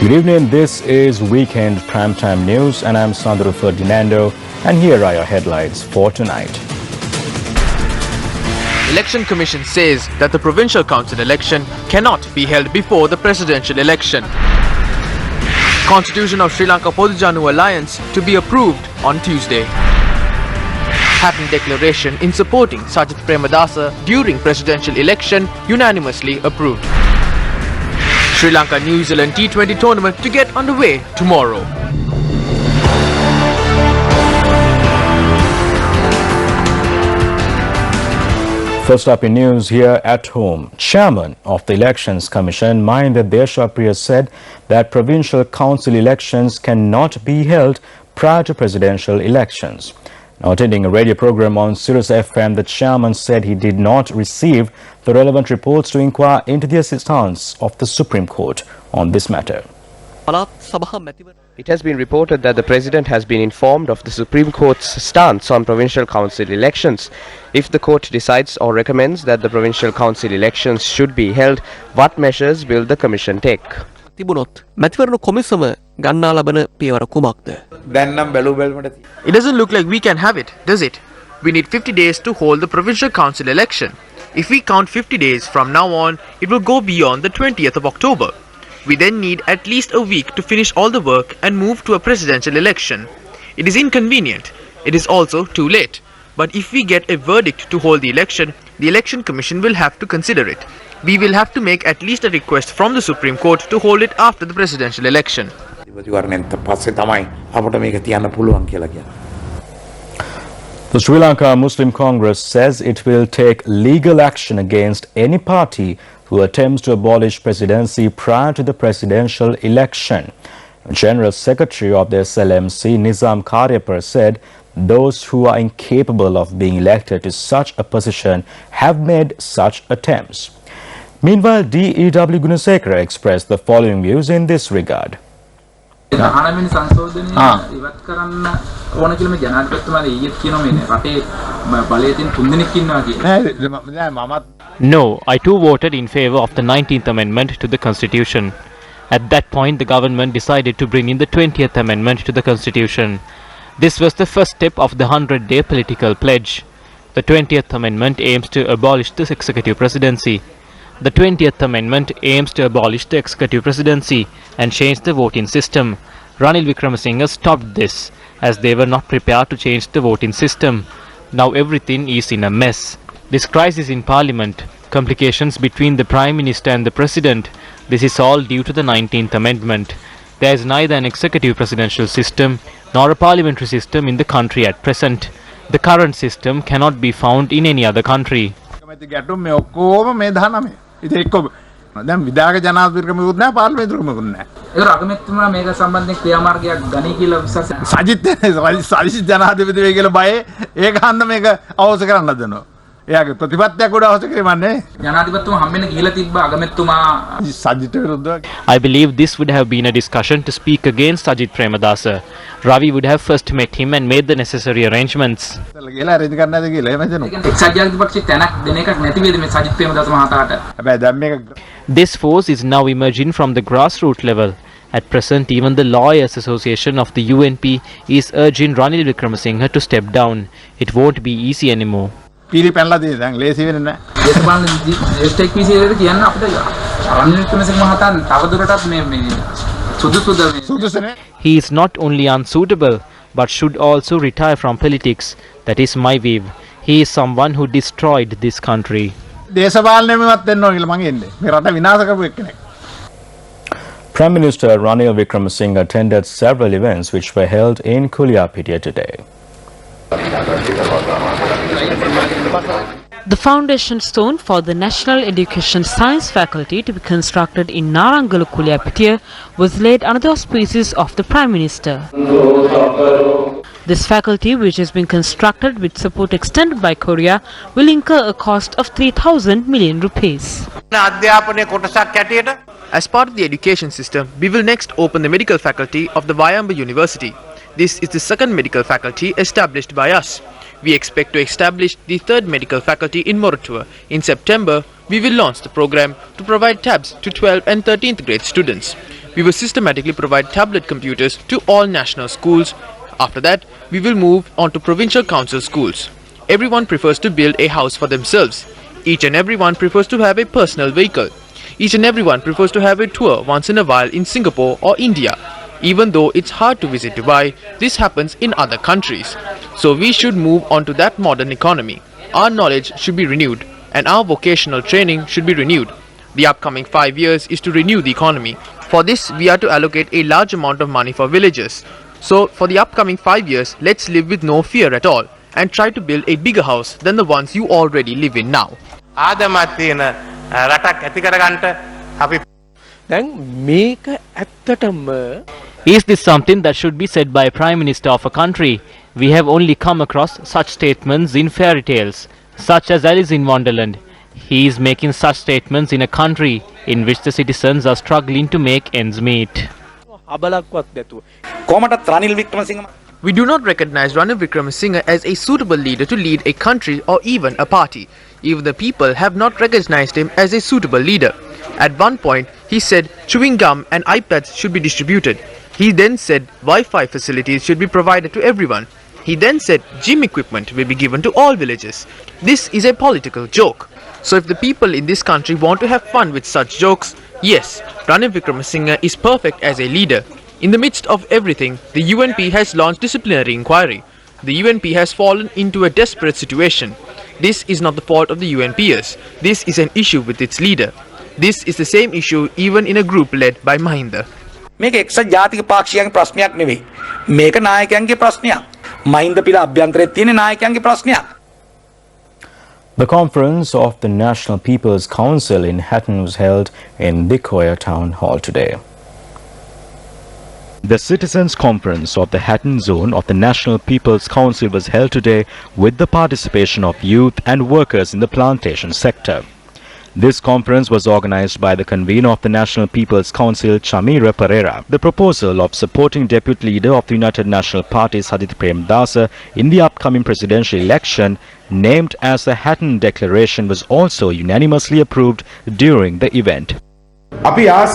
Good evening, this is Weekend Primetime News and I'm Sandro Ferdinando and here are your headlines for tonight. Election Commission says that the Provincial Council election cannot be held before the presidential election. Constitution of Sri Lanka Podujanu Alliance to be approved on Tuesday. Hatton declaration in supporting Sajith Premadasa during presidential election unanimously approved. Sri Lanka New Zealand T20 tournament to get underway tomorrow. First up in news here at home, Chairman of the Elections Commission, Mahinda Deshapriya, said that provincial council elections cannot be held prior to presidential elections. Now, attending a radio program on Sirius FM, the chairman said he did not receive the relevant reports to inquire into the stance of the Supreme Court on this matter. It has been reported that the President has been informed of the Supreme Court's stance on provincial council elections. If the court decides or recommends that the provincial council elections should be held, what measures will the Commission take? It doesn't look like we can have it, does it? We need 50 days to hold the Provincial Council election. If we count 50 days from now on, it will go beyond the 20th of October. We then need at least a week to finish all the work and move to a presidential election. It is inconvenient. It is also too late. But if we get a verdict to hold the Election Commission will have to consider it. We will have to make at least a request from the Supreme Court to hold it after the presidential election. The Sri Lanka Muslim Congress says it will take legal action against any party who attempts to abolish presidency prior to the presidential election. General Secretary of the SLMC, Nizam Karyapar, said those who are incapable of being elected to such a position have made such attempts. Meanwhile, D.E.W. Gunasekara expressed the following views in this regard. No, I too voted in favor of the 19th Amendment to the Constitution. At that point, the government decided to bring in the 20th Amendment to the Constitution. This was the first step of the 100-day political pledge. The 20th Amendment aims to abolish the executive presidency. The 20th Amendment aims to abolish the executive presidency and change the voting system. Ranil Wickremesinghe stopped this, as they were not prepared to change the voting system. Now everything is in a mess. This crisis in Parliament, complications between the Prime Minister and the President, this is all due to the 19th Amendment. There is neither an executive presidential system nor a parliamentary system in the country at present. The current system cannot be found in any other country. I believe this would have been a discussion to speak against Sajith Premadasa. Ravi would have first met him and made the necessary arrangements. This force is now emerging from the grassroots level. At present, even the Lawyers Association of the UNP is urging Ranil Wickremesinghe to step down. It won't be easy anymore. He is not only unsuitable, but should also retire from politics. That is my view. He is someone who destroyed this country. Prime Minister Ranil Wickremesinghe attended several events which were held in Kuliapitia today. The foundation stone for the National Education Science Faculty to be constructed in Narangalu Kuliapitia was laid under the auspices of the Prime Minister. This faculty, which has been constructed with support extended by Korea, will incur a cost of 3,000 million rupees. As part of the education system, we will next open the medical faculty of the Wayamba University. This is the second medical faculty established by us. We expect to establish the third medical faculty in Moratuwa. In September, we will launch the program to provide tabs to 12th and 13th grade students. we will systematically provide tablet computers to all national schools. After that, we will move on to provincial council schools. Everyone prefers to build a house for themselves. Each and everyone prefers to have a personal vehicle. Each and everyone prefers to have a tour once in a while in Singapore or India. Even though it's hard to visit Dubai, this happens in other countries. So we should move on to that modern economy. Our knowledge should be renewed and our vocational training should be renewed. The upcoming 5 years is to renew the economy. For this, we are to allocate a large amount of money for villages. So for the upcoming 5 years, let's live with no fear at all and try to build a bigger house than the ones you already live in now. ආදමත් තියෙන රටක් ඇති කරගන්න අපි දැන් මේක ඇත්තටම Is this something that should be said by a Prime Minister of a country? We have only come across such statements in fairy tales, such as Alice in Wonderland. He is making such statements in a country in which the citizens are struggling to make ends meet. අබලක්වත් නැතුව කොහමටත් Ranil Wickremesinghe We do not recognize Ranil Wickremesinghe as a suitable leader to lead a country or even a party. Even the people have not recognized him as a suitable leader. At one point, he said chewing gum and iPads should be distributed. He then said Wi-Fi facilities should be provided to everyone. He then said gym equipment will be given to all villages. This is a political joke. So if the people in this country want to have fun with such jokes, yes, Ranil Wickremesinghe is perfect as a leader. In the midst of everything, the UNP has launched disciplinary inquiry. The UNP has fallen into a desperate situation. This is not the fault of the UNPers. This is an issue with its leader. This is the same issue even in a group led by Mahinda. මේක එක්සත් ජාතික පාක්ෂිකයන්ගේ ප්‍රශ්නයක් නෙවෙයි. මේක නායකයන්ගේ ප්‍රශ්නයක්. මහින්ද පිළ අභ්‍යන්තරයේ තියෙන නායකයන්ගේ ප්‍රශ්නයක්. The conference of the National People's Council in Hatton was held in Dikoya Town Hall today. The Citizens' Conference of the Hatton Zone of the National People's Council was held today with the participation of youth and workers in the plantation sector. This conference was organized by the convener of the National People's Council, Chamira Pereira. The proposal of supporting Deputy Leader of the United National Party, Sajith Premadasa, in the upcoming presidential election, named as the Hatton Declaration, was also unanimously approved during the event. අපි ආස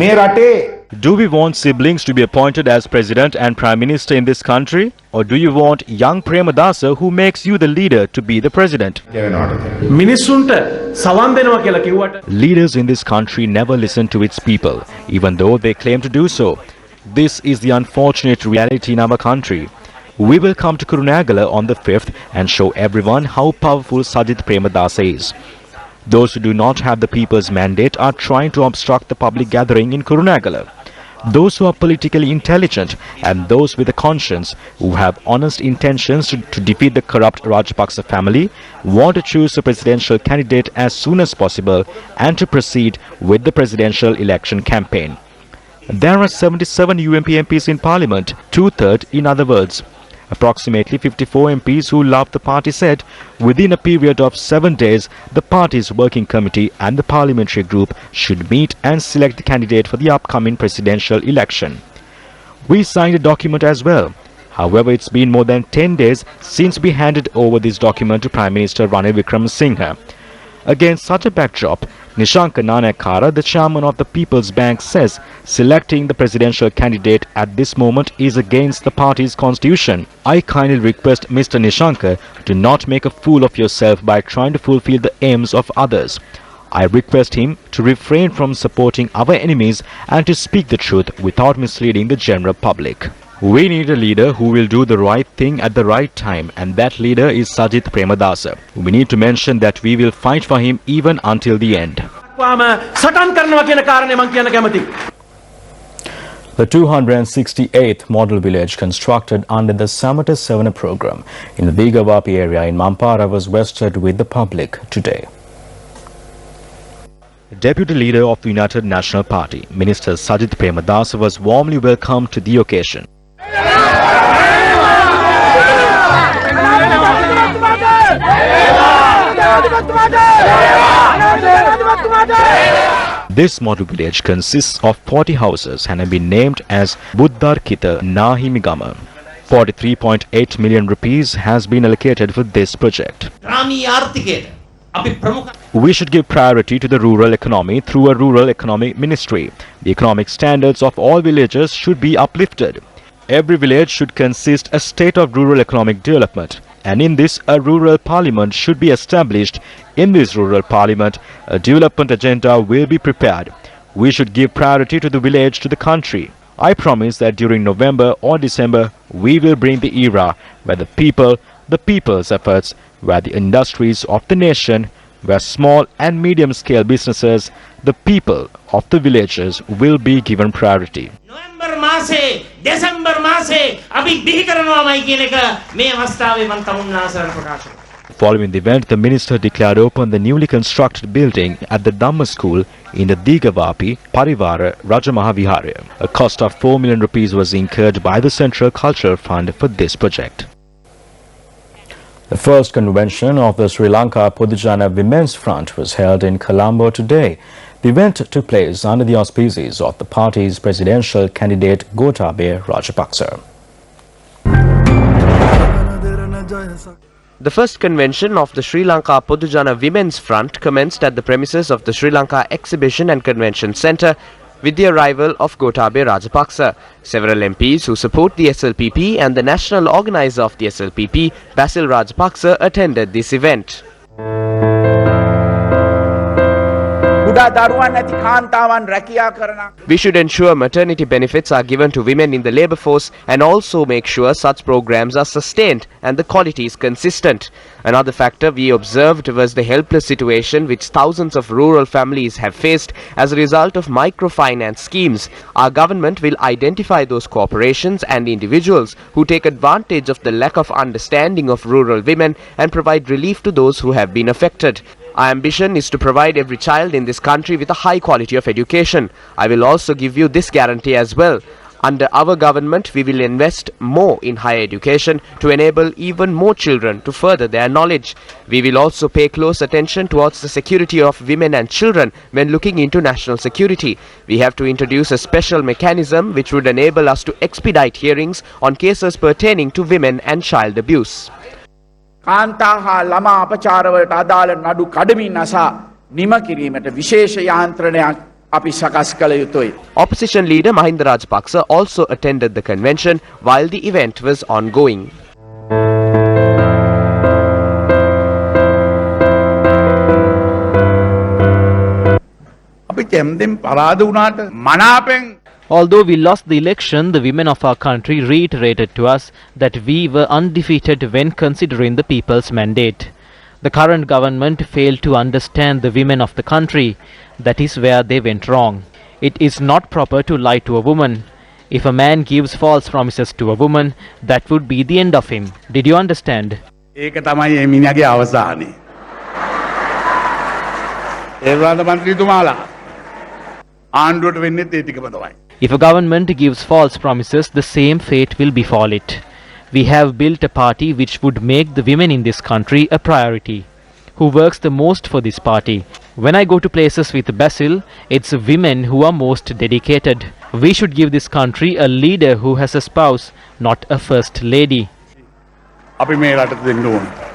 මේ රටේ Do we want siblings to be appointed as President and Prime Minister in this country? Or do you want young Premadasa who makes you the leader to be the President? මිනිස්සුන්ට සවන් දෙනවා කියලා කිව්වට Leaders in this country never listen to its people, even though they claim to do so. This is the unfortunate reality in our country. We will come to Kurunegala on the 5th and show everyone how powerful Sajith Premadasa is. Those who do not have the people's mandate are trying to obstruct the public gathering in Kurunegala. Those who are politically intelligent and those with a conscience who have honest intentions to defeat the corrupt Rajapaksa family want to choose a presidential candidate as soon as possible and to proceed with the presidential election campaign. There are 77 UMP MPs in parliament, two-thirds in other words. Approximately 54 MPs who love the party said within a period of 7 days, the party's working committee and the parliamentary group should meet and select the candidate for the upcoming presidential election. We signed a document as well. However, it's been more than 10 days since we handed over this document to Prime Minister Ranil Wickremesinghe. Against such a backdrop, Nishanka Nanakara, the chairman of the People's Bank, says selecting the presidential candidate at this moment is against the party's constitution. I kindly request Mr. Nishanka to not make a fool of yourself by trying to fulfill the aims of others. I request him to refrain from supporting our enemies and to speak the truth without misleading the general public. We need a leader who will do the right thing at the right time, and that leader is Sajith Premadasa. We need to mention that we will fight for him even until the end. සටන් කරනවා කියන කාරණේ මම කියන්න කැමතියි. The 268th model village constructed under the Samata Sevana program in the Digavapi area in Mampara was vested with the public today. Deputy Leader of the United National Party, Minister Sajith Premadasa, was warmly welcomed to the occasion. This model village consists of 40 houses and have been named as Buddharkita Nahimigama. 43.8 million rupees has been allocated for this project. ග්‍රාමීය ආර්ථිකයට We should give priority to the rural economy through a rural economic ministry. The economic standards of all villages should be uplifted. Every village should consist a state of rural economic development, and in this a rural parliament should be established. In this rural parliament, a development agenda will be prepared. We should give priority to the village to the country. I promise that during November or December, we will bring the era where the people's efforts, where the industries of the nation, where small and medium-scale businesses, the people of the villages will be given priority. November මාසේ December මාසේ අපි බිහි කරනවාමයි කියන එක මේ අවස්ථාවේ මම තමුන්නාසරට ප්‍රකාශ කරනවා. Following the event, the minister declared open the newly constructed building at the Dhamma school in the Digavapi Parivara Rajamaha Vihara. A cost of 4 million rupees was incurred by the Central Cultural Fund for this project. The first convention of the Sri Lanka Podujana Women's Front was held in Colombo today. The event took place under the auspices of the party's presidential candidate Gotabaya Rajapaksa. The first convention of the Sri Lanka Podujana Women's Front commenced at the premises of the Sri Lanka Exhibition and Convention Centre with the arrival of Gotabaya Rajapaksa. Several MPs who support the SLPP and the national organizer of the SLPP, Basil Rajapaksa, attended this event. We should ensure maternity benefits are given to women in the labour force and also make sure such programs are sustained and the quality is consistent. Another factor we observed was the helpless situation which thousands of rural families have faced as a result of microfinance schemes. Our government will identify those corporations and individuals who take advantage of the lack of understanding of rural women and provide relief to those who have been affected. Our ambition is to provide every child in this country with a high quality of education. I will also give you this guarantee as well. Under our government, we will invest more in higher education to enable even more children to further their knowledge. We will also pay close attention towards the security of women and children when looking into national security. We have to introduce a special mechanism which would enable us to expedite hearings on cases pertaining to women and child abuse. කාන්තා හා ළමා අපචාරවලට අදාළ නඩු කඩමින් අසා නිම කිරීමට විශේෂ යාන්ත්‍රණයක් අපි සකස් කළ යුතුයි. Opposition leader Mahinda Rajapaksa also attended the convention while the event was ongoing. අපි තෙම්දෙන් පරාද වුණාට මනාපෙන් Although we lost the election, the women of our country reiterated to us that we were undefeated when considering the people's mandate. The current government failed to understand the women of the country. That is where they went wrong. It is not proper to lie to a woman. If a man gives false promises to a woman, that would be the end of him. Did you understand? ඒක තමයි මේ මිනිහගේ අවසානය. ඒ වුණාට මන්ත්‍රීතුමාලා ආණ්ඩුවට වෙන්නේත් ඒ ටිකම තමයි. If a government gives false promises, the same fate will befall it. We have built a party which would make the women in this country a priority. Who works the most for this party? When I go to places with Basil, it's women who are most dedicated. We should give this country a leader who has a spouse, not a first lady. අපි මේ රටට දෙන්න ඕන.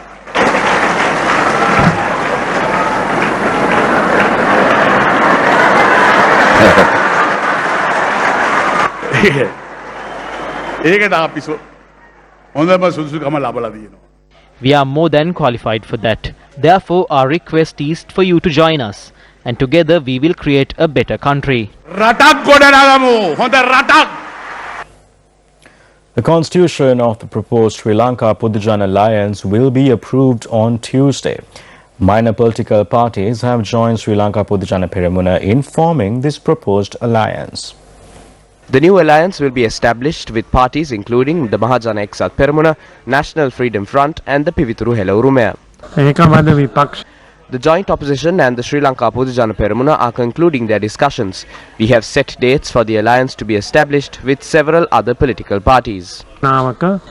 ඒකට අපි හොඳම සුදුසුකම ලබලා තියෙනවා. We are more than qualified for that. Therefore, our request is for you to join us, and together we will create a better country. රටක් ගොඩනගමු. හොඳ රටක්. The constitution of the proposed Sri Lanka Podujana Alliance will be approved on Tuesday. Minor political parties have joined Sri Lanka Podujana Peramuna in forming this proposed alliance. The new alliance will be established with parties including the Mahajana Eksat Peramuna, National Freedom Front and the Pivituru Hela Urumaya. The joint opposition and the Sri Lanka Podujana Peramuna are concluding their discussions. We have set dates for the alliance to be established with several other political parties. The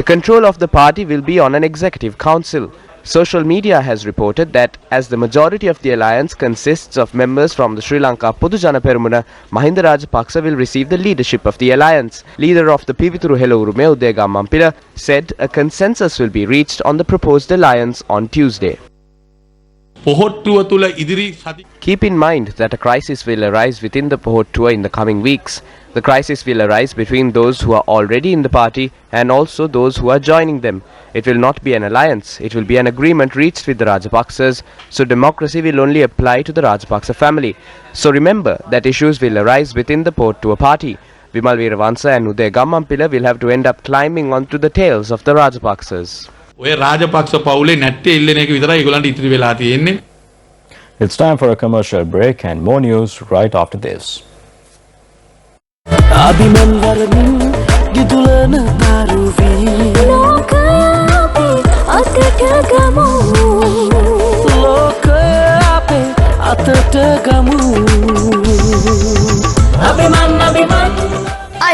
control of the party will be on an executive council. Social media has reported that as the majority of the alliance consists of members from the Sri Lanka Podujana Perumuna, Mahinda Rajapaksa will receive the leadership of the alliance. Leader of the Pivithuru Helaurume Udega Mampila said a consensus will be reached on the proposed alliance on Tuesday. Keep in mind that a crisis will arise within the Pohottua in the coming weeks. The crisis will arise between those who are already in the party and also those who are joining them. It will not be an alliance, it will be an agreement reached with the Rajapaksas, so democracy will only apply to the Rajapaksa family. So remember that issues will arise within the Pohottua party. Vimal Weerawansa and Uday Gammampila will have to end up climbing onto the tails of the Rajapaksas. It's time for a commercial break and more news right after this. I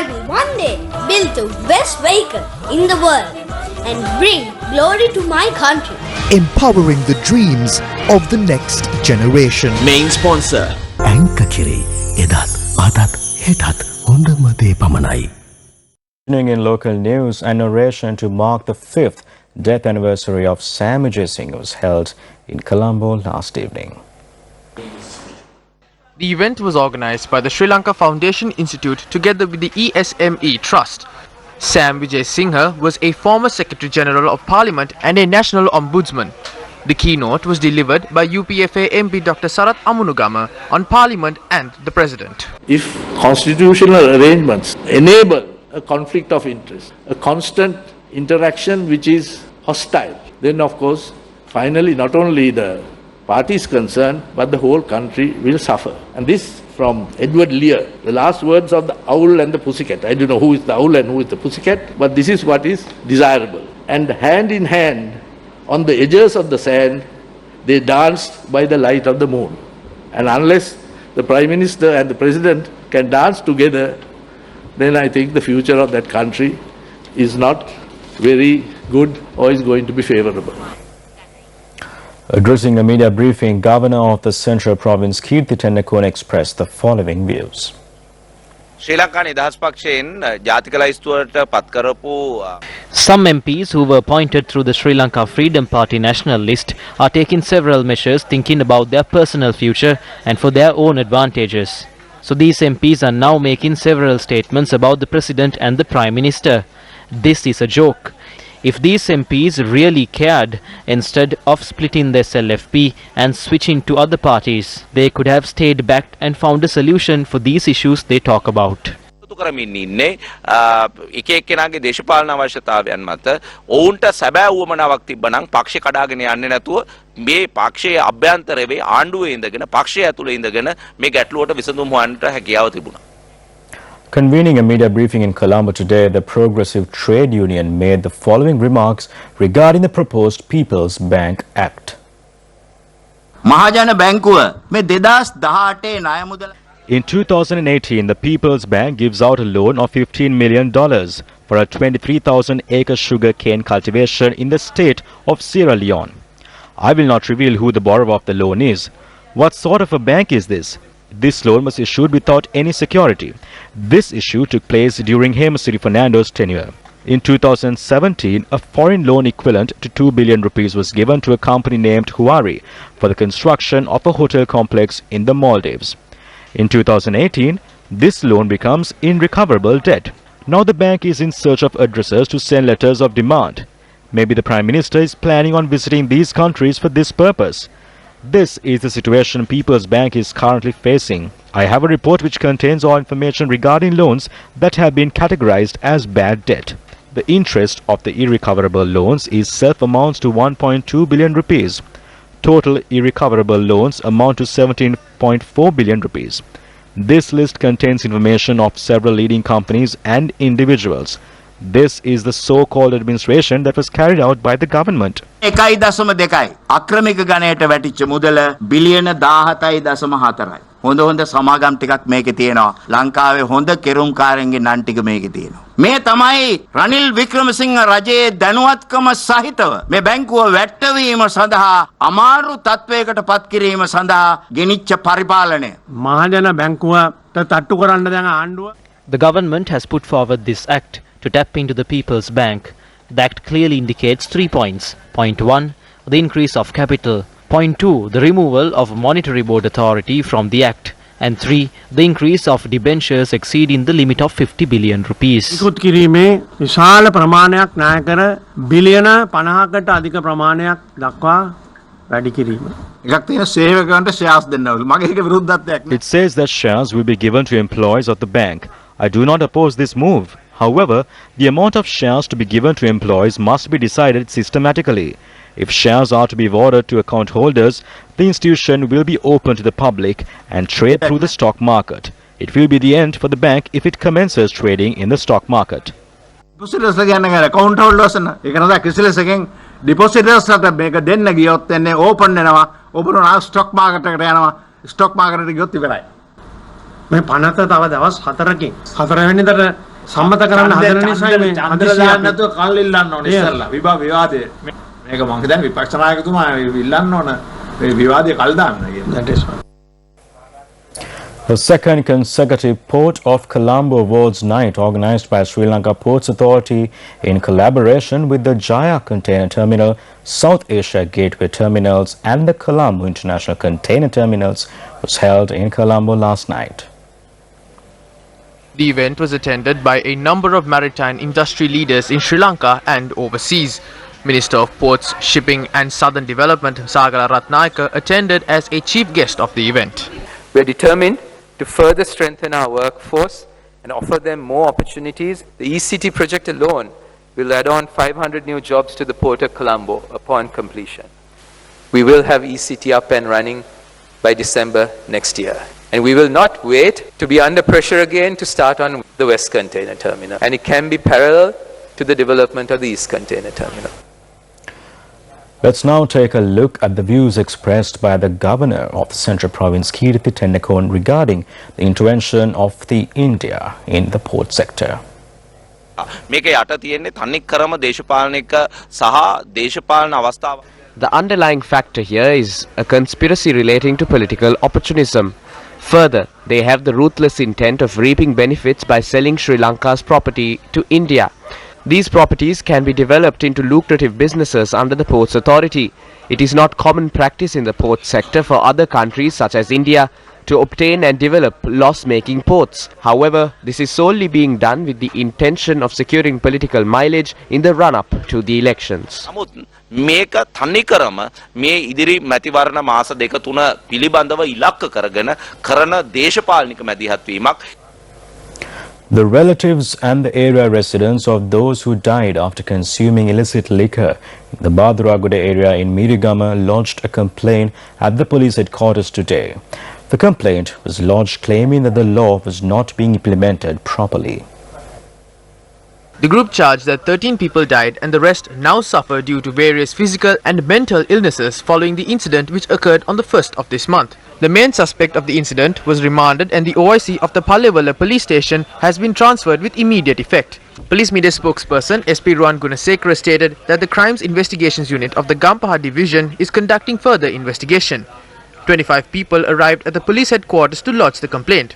will one day build the best vehicle in the world and bring glory to my country. Empowering the dreams of the next generation. Main sponsor Ankakiri Edat Adat Hetat Hondamade Pamanai. In local news, a narration to mark the 5th death anniversary of Sanjaya Singh was held in Colombo last evening. The event was organized by the Sri Lanka Foundation Institute together with the ESME Trust. Sanjaya Singh was a former Secretary General of Parliament and a National Ombudsman. The keynote was delivered by UPFA MP Dr. Sarath Amunugama on Parliament and the President. If constitutional arrangements enable a conflict of interest, a constant interaction which is hostile, then of course, finally not only the party is concerned, but the whole country will suffer. And this from Edward Lear, the last words of the owl and the pussycat. I don't know who is the owl and who is the pussycat, but this is what is desirable. And hand in hand, on the edges of the sand, they danced by the light of the moon. And unless the Prime Minister and the President can dance together, then I think the future of that country is not very good or is going to be favorable. Addressing a media briefing, Governor of the Central Province Kirti Tennakone expressed the following views. Sri Lanka Nidahas Pakshayen Jatika Laistuwarata pat karapu Some MPs who were appointed through the Sri Lanka Freedom Party national list are taking several measures thinking about their personal future and for their own advantages. So these MPs are now making several statements about the President and the Prime Minister. This is a joke. If these MPs really cared, instead of splitting their LFP and switching to other parties, they could have stayed back and found a solution for these issues they talk about. කරමින් ඉන්නේ එක එක්කෙනාගේ දේශපාලන අවශ්‍යතාවයන් මත ඔවුන්ට සැබෑ උවමනාවක් තිබ්බනම් පක්ෂ කඩාගෙන යන්නේ නැතුව මේ පක්ෂයේ අභ්‍යන්තරයේ ආණ්ඩුවේ ඉඳගෙන පක්ෂය ඇතුලේ ඉඳගෙන මේ ගැටලුවට විසඳුම් හොයන්නට හැකියාව තිබුණා. Convening a media briefing in Colombo today, the Progressive Trade Union made the following remarks regarding the proposed People's Bank Act. මහජන බැංකුව මේ 2018 ණය මුදල In 2018, the People's Bank gives out a loan of $15 million for a 23,000-acre sugar cane cultivation in the state of Sierra Leone. I will not reveal who the borrower of the loan is. What sort of a bank is this? This loan was issued without any security. This issue took place during Hemasiri Fernando's tenure. In 2017, a foreign loan equivalent to 2 billion rupees was given to a company named Huari for the construction of a hotel complex in the Maldives. In 2018, this loan becomes irrecoverable debt. Now the bank is in search of addressers to send letters of demand. Maybe the Prime Minister is planning on visiting these countries for this purpose. This is the situation People's Bank is currently facing. I have a report which contains all information regarding loans that have been categorized as bad debt. The interest of the irrecoverable loans itself amounts to 1.2 billion rupees. Total irrecoverable loans amount to 17.4 billion rupees. This list contains information of several leading companies and individuals. This is the so-called administration that was carried out by the government. 1.2 අක්‍රමික ගණයට වැටිච්ච මුදල බිලියන 17.4යි. හොඳ සමාගම් ටිකක් මේකේ තියෙනවා. ලංකාවේ හොඳ කෙරුම්කාරයන්ගේ නන් ටික මේකේ තියෙනවා. මේ තමයි රනිල් වික්‍රමසිංහ රජයේ දැනුවත්කම සහිතව මේ බැංකුව වැට්ටවීම සඳහා අමාරු තත්වයකට පත් කිරීම සඳහා ගෙනිච්ච පරිපාලනය. මහජන බැංකුවට තට්ටු කරන්න දැන් ආණ්ඩුව The government has put forward this act to tap into the People's Bank. The act clearly indicates 3 points. Point 1, the increase of capital. Point 2, the removal of Monetary Board authority from the act. And 3, the increase of debentures exceeding the limit of 50 billion rupees. නිකුත් කිරීමේ විශාල ප්‍රමාණයක් ණය කර බිලියන 50කට අධික ප්‍රමාණයක් දක්වා වැඩි කිරීම. එකක් තියෙන සේවකයන්ට ෂෙයාර්ස් දෙන්නවලු. මගේ එක විරුද්ධත්වයක් නෑ. It says that shares will be given to employees of the bank. I do not oppose this move. However, the amount of shares to be given to employees must be decided systematically. If shares are to be awarded to account holders, the institution will be open to the public and trade through the stock market. It will be the end for the bank if it commences trading in the stock market. ඩිපොසිටර්ස් කියන්නේ account holders න. ඒක නේද කිසිලෙස එකෙන් ඩිපොසිටර්ස් අත මේක දෙන්න ගියොත් එන්නේ ඕපන් වෙනවා. ඕපන් වුණා ස්ටොක් මාකට් එකට යනවා. ස්ටොක් මාකට් එකට ගියොත් ඉවරයි. මේ පනත තව දවස් 4කින් 4 වෙනිදාට සම්මත කරන්න හදන නිසා මේ හන්දරලා නැතුව කල් ඉල්ලන්න ඕනේ ඉස්සරලා විවාදේ මේක මම හිතන්නේ විපක්ෂ නායකතුමා ඉල්ලන්න ඕන මේ විවාදේ කල් දාන්න කියන. The second consecutive Port of Colombo Awards Night, organized by Sri Lanka Ports Authority in collaboration with the Jaya Container Terminal, South Asia Gateway Terminals and the Colombo International Container Terminals, was held in Colombo last night. The event was attended by a number of maritime industry leaders in Sri Lanka and overseas. Minister of Ports, Shipping and Southern Development Sagala Ratnayaka attended as a chief guest of the event. We are determined to further strengthen our workforce and offer them more opportunities. The ECT project alone will add on 500 new jobs to the Port of Colombo upon completion. We will have ECT up and running by December next year. And we will not wait to be under pressure again to start on the West Container Terminal. And it can be parallel to the development of the East Container Terminal. Let's now take a look at the views expressed by the Governor of the Central Province, Kirti Tennekon, regarding the intervention of the India in the port sector. මේක යට තියෙන්නේ තනික් කරම දේශපාලනික සහ දේශපාලන අවස්ථාව. The underlying factor here is a conspiracy relating to political opportunism. Further, they have the ruthless intent of reaping benefits by selling Sri Lanka's property to India. These properties can be developed into lucrative businesses under the Ports Authority. It is not common practice in the port sector for other countries such as India to obtain and develop loss-making ports. However, this is solely being done with the intention of securing political mileage in the run-up to the elections. මේක තනිකරම මේ ඉදිරි මැතිවරණ මාස දෙක තුන පිළිබඳව ඉලක්ක කරගෙන කරන දේශපාලනික මැදිහත් වීමක්. The relatives and the area residents of those who died after consuming illicit liquor in the Baduraguda area in Mirigama lodged a complaint at the police headquarters today. The complaint was lodged claiming that the law was not being implemented properly. The group charged that 13 people died and the rest now suffer due to various physical and mental illnesses following the incident which occurred on the 1st of this month. The main suspect of the incident was remanded and the OIC of the Palewala police station has been transferred with immediate effect. Police media spokesperson SP Ruan Gunasekara stated that the Crimes Investigations Unit of the Gampaha Division is conducting further investigation. 25 people arrived at the police headquarters to lodge the complaint.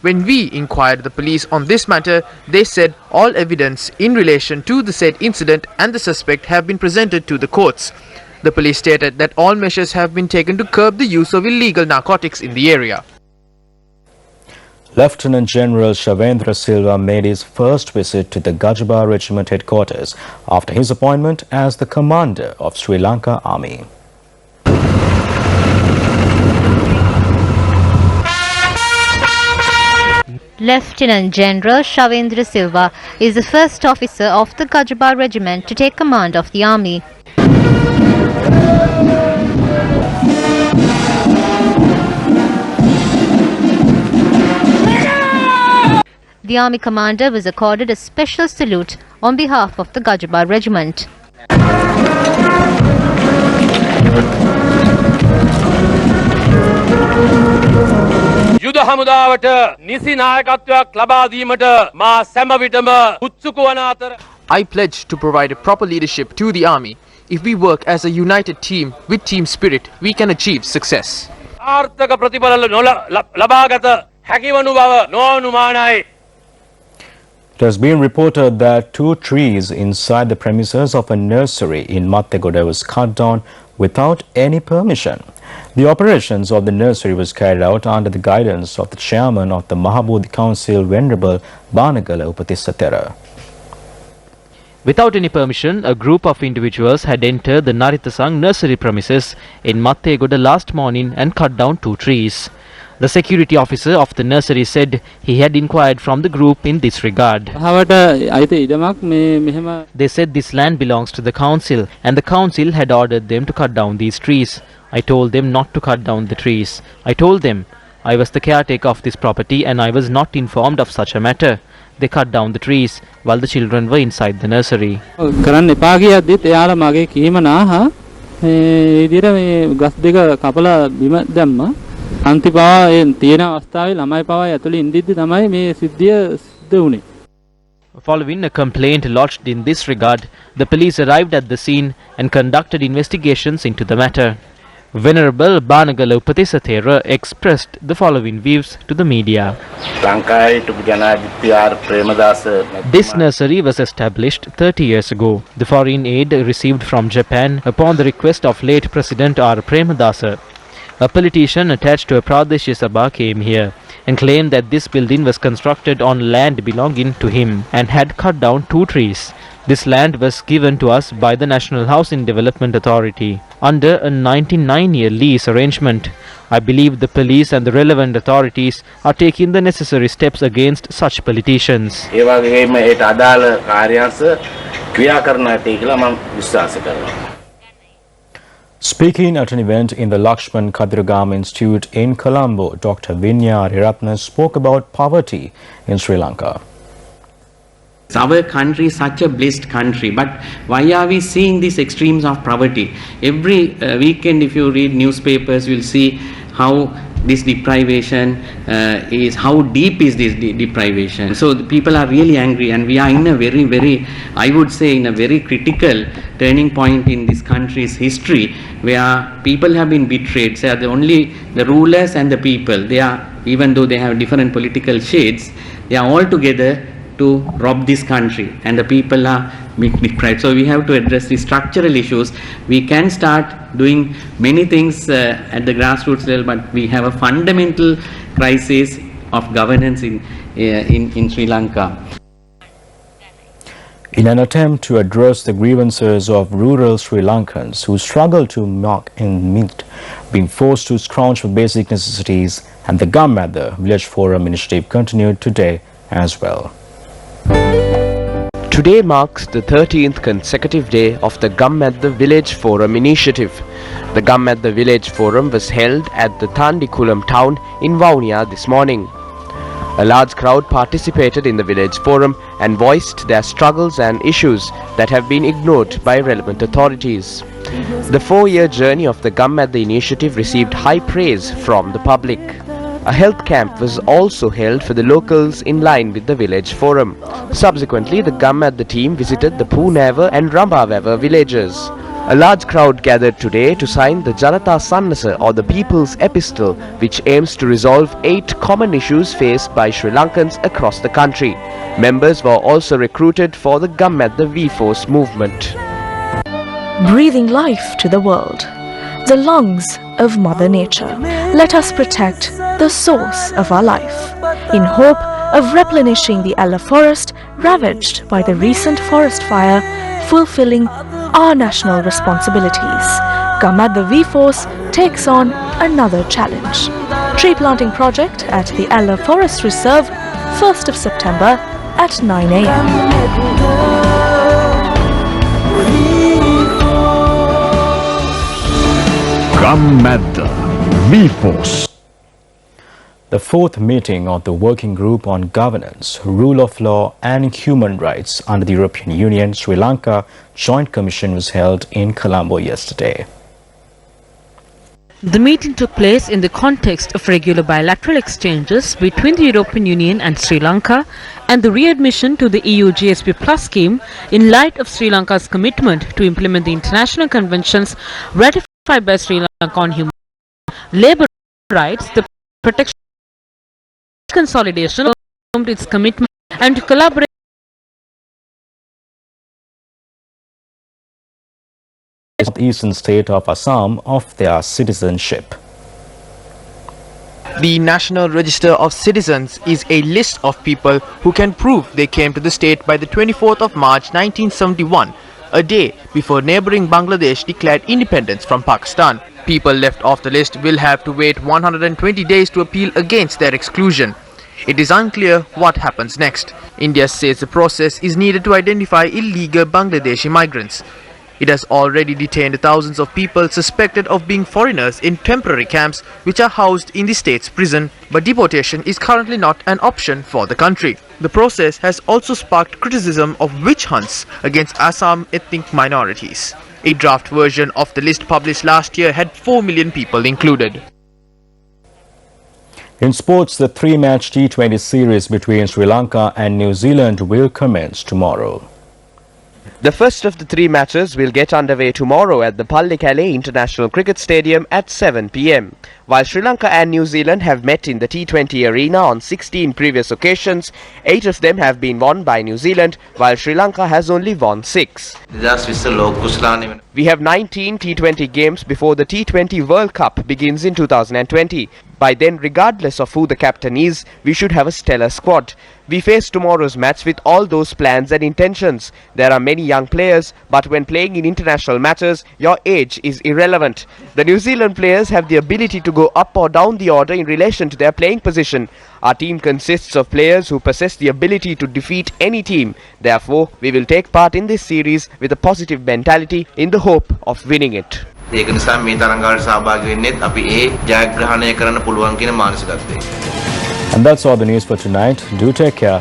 When we inquired the police on this matter, they said all evidence in relation to the said incident and the suspect have been presented to the courts. The police stated that all measures have been taken to curb the use of illegal narcotics in the area. Lieutenant General Shavendra Silva made his first visit to the Gajba Regiment headquarters after his appointment as the commander of Sri Lanka Army. Lieutenant General Shavendra Silva is the first officer of the Gajba Regiment to take command of the army. The army commander was accorded a special salute on behalf of the Gajba Regiment. යුද හමුදාවට නිසි නායකත්වයක් ලබා දීමට මා සෑම විටම උත්සුක වන අතර I pledge to provide a proper leadership to the army. If we work as a united team with team spirit, we can achieve success. ආර්ථික ප්‍රතිඵල ලබාගත හැකිවනු බව නොඅනුමානයි. It has been reported that 2 trees inside the premises of a nursery in Mattegoda was cut down without any permission. The operations of the nursery was carried out under the guidance of the chairman of the Mahabodhi Council, Venerable Banagala Upatisatera. Without any permission, a group of individuals had entered the Naritasang nursery premises in Mattegoda last morning and cut down 2 trees. The security officer of the nursery said he had inquired from the group in this regard. They said this land belongs to the council and the council had ordered them to cut down these trees. I told them not to cut down the trees. I told them I was the caretaker of this property and I was not informed of such a matter. They cut down the trees while the children were inside the nursery. Following a complaint lodged in this regard, the police arrived at the scene and conducted investigations into the matter. Venerable Banagala Upatisatera expressed the following views to the media. This nursery was established 30 years ago. The foreign aid received from Japan upon the request of late President R. Premadasa. A politician attached to a Pradesh Sabha came here and claimed that this building was constructed on land belonging to him and had cut down 2 trees. This land was given to us by the National Housing Development Authority under a 99-year lease arrangement. I believe the police and the relevant authorities are taking the necessary steps against such politicians. Speaking at an event in the Lakshman Kadirgam Institute in Colombo, Dr. Vinya Ariratna spoke about poverty in Sri Lanka. Our country is such a blessed country, but why are we seeing these extremes of poverty? Every weekend, if you read newspapers, you will see how this deprivation is, how deep is this deprivation. So the people are really angry, and we are in a very, I would say, in a very critical turning point in this country's history, where people have been betrayed. So the rulers and the people, they are, even though they have different political shades, they are all together to rob this country, and the people are deprived. So we have to address the structural issues. We can start doing many things at the grassroots level, but we have a fundamental crisis of governance in Sri Lanka. In an attempt to address the grievances of rural Sri Lankans who struggle to make ends meet, being forced to scrounge for basic necessities, and the Gammadda Village Forum initiative continued today as well. Today marks the 13th consecutive day of the Gammadda Village Forum initiative. The Gammadda Village Forum was held at the Thandikulam town in Vaunia this morning. A large crowd participated in the Village Forum and voiced their struggles and issues that have been ignored by relevant authorities. The 4-year journey of the Gammadda initiative received high praise from the public. A health camp was also held for the locals in line with the Village Forum. Subsequently, the Gammadda team visited the Poonava and Rambavava villages. A large crowd gathered today to sign the Janata Sannasa, or the People's Epistle, which aims to resolve 8 common issues faced by Sri Lankans across the country. Members were also recruited for the Gammadda V-Force movement. Breathing life to the world. The lungs of Mother Nature. Let us protect the source of our life, in hope of replenishing the Ella forest ravaged by the recent forest fire, fulfilling our national responsibilities. Gammadda V-Force takes on another challenge. Tree planting project at the Ella Forest Reserve, 1st of September at 9 a.m. Gammadda V-Force. The 4th meeting of the Working Group on Governance, Rule of Law and Human Rights under the European Union Sri Lanka Joint Commission was held in Colombo yesterday. The meeting took place in the context of regular bilateral exchanges between the European Union and Sri Lanka and the readmission to the EU GSP Plus scheme in light of Sri Lanka's commitment to implement the international conventions ratified by Sri Lanka on human labour rights, the protection consolidation of its commitment and to collaborate eastern state of Assam of their citizenship. The National Register of Citizens is a list of people who can prove they came to the state by the 24th of March 1971, a day before neighbouring Bangladesh declared independence from Pakistan. People left off the list will have to wait 120 days to appeal against their exclusion. It is unclear what happens next. India says the process is needed to identify illegal Bangladeshi migrants. It has already detained thousands of people suspected of being foreigners in temporary camps which are housed in the state's prison, but deportation is currently not an option for the country. The process has also sparked criticism of witch hunts against Assam ethnic minorities. A draft version of the list published last year had 4 million people included. In sports, the three-match T20 series between Sri Lanka and New Zealand will commence tomorrow. The first of the three matches will get underway tomorrow at the Pallekele International Cricket Stadium at 7 p.m. While Sri Lanka and New Zealand have met in the T20 arena on 16 previous occasions, 8 of them have been won by New Zealand, while Sri Lanka has only won 6. We have 19 T20 games before the T20 World Cup begins in 2020. By then, regardless of who the captain is, we should have a stellar squad. We face tomorrow's match with all those plans and intentions. There are many young players, but when playing in international matches, your age is irrelevant. The New Zealand players have the ability to go up or down the order in relation to their playing position. Our team consists of players who possess the ability to defeat any team. Therefore, we will take part in this series with a positive mentality in the hope of winning it. ඒක නිසා මේ තරංගාවට සහභාගී වෙන්නෙත් අපි ඒ ජයග්‍රහණය කරන්න පුළුවන් කියන මානසිකත්වයෙන්. And that's all the news for tonight. Do take care.